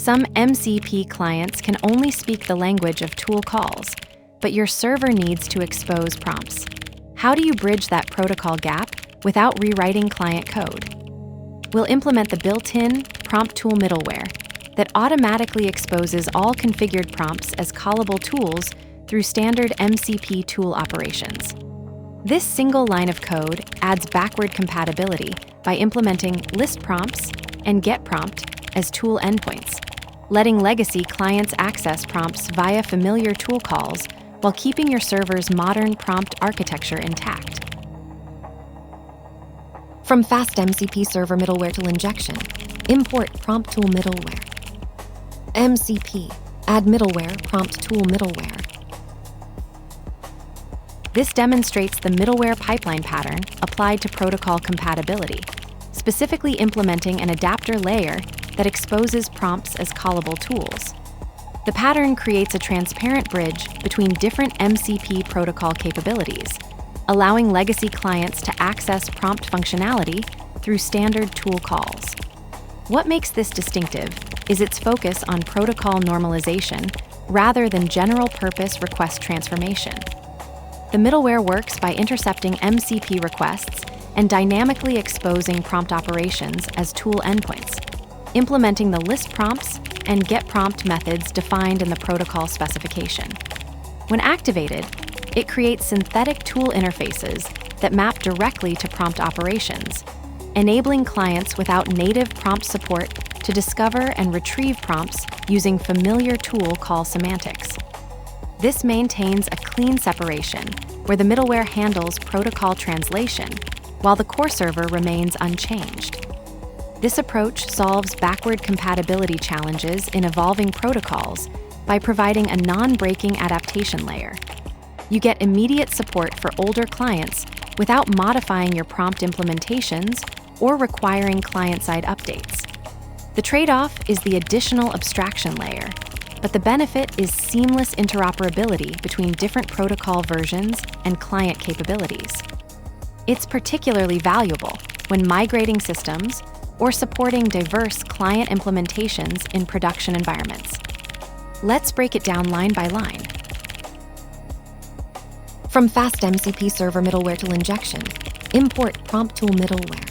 Some MCP clients can only speak the language of tool calls, but your server needs to expose prompts. How do you bridge that protocol gap without rewriting client code? We'll implement the built-in PromptToolMiddleware that automatically exposes all configured prompts as callable tools through standard MCP tool operations. This single line of code adds backward compatibility by implementing list prompts and get prompt as tool endpoints, letting legacy clients access prompts via familiar tool calls while keeping your server's modern prompt architecture intact. From FastMCP server middleware tool injection, import PromptToolMiddleware. MCP, add middleware, PromptToolMiddleware. This demonstrates the middleware pipeline pattern applied to protocol compatibility, specifically implementing an adapter layer that exposes prompts as callable tools. The pattern creates a transparent bridge between different MCP protocol capabilities, allowing legacy clients to access prompt functionality through standard tool calls. What makes this distinctive is its focus on protocol normalization rather than general-purpose request transformation. The middleware works by intercepting MCP requests and dynamically exposing prompt operations as tool endpoints, implementing the list prompts and get prompt methods defined in the protocol specification. When activated, it creates synthetic tool interfaces that map directly to prompt operations, enabling clients without native prompt support to discover and retrieve prompts using familiar tool call semantics. This maintains a clean separation where the middleware handles protocol translation while the core server remains unchanged. This approach solves backward compatibility challenges in evolving protocols by providing a non-breaking adaptation layer. You get immediate support for older clients without modifying your prompt implementations or requiring client-side updates. The trade-off is the additional abstraction layer, but the benefit is seamless interoperability between different protocol versions and client capabilities. It's particularly valuable when migrating systems or supporting diverse client implementations in production environments. Let's break it down line by line. From FastMCP server middleware tool injection, import PromptToolMiddleware.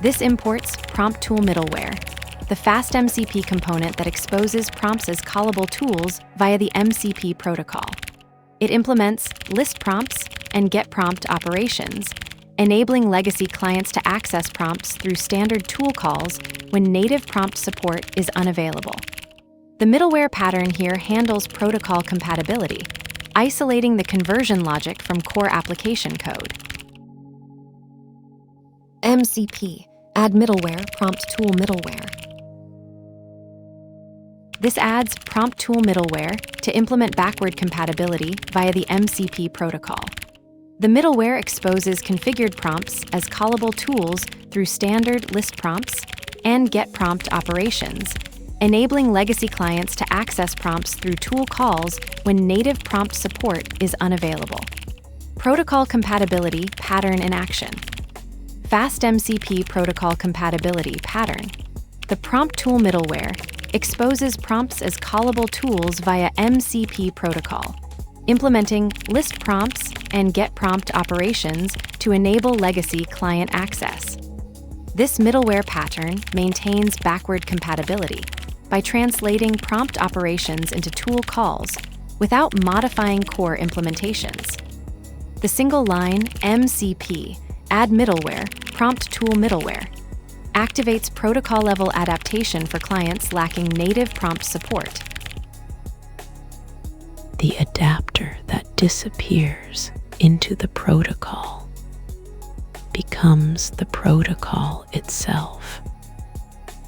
This imports PromptToolMiddleware, the FastMCP component that exposes prompts as callable tools via the MCP protocol. It implements list prompts and get prompt operations, enabling legacy clients to access prompts through standard tool calls when native prompt support is unavailable. The middleware pattern here handles protocol compatibility, isolating the conversion logic from core application code. MCP, add middleware, PromptToolMiddleware. This adds PromptToolMiddleware to implement backward compatibility via the MCP protocol. The middleware exposes configured prompts as callable tools through standard list prompts and get prompt operations, enabling legacy clients to access prompts through tool calls when native prompt support is unavailable. Protocol compatibility pattern in action. FastMCP protocol compatibility pattern. The PromptToolMiddleware exposes prompts as callable tools via MCP protocol, implementing list prompts and get prompt operations to enable legacy client access. This middleware pattern maintains backward compatibility by translating prompt operations into tool calls without modifying core implementations. The single-line MCP, add middleware, PromptToolMiddleware, activates protocol-level adaptation for clients lacking native prompt support. The adapter that disappears into the protocol becomes the protocol itself.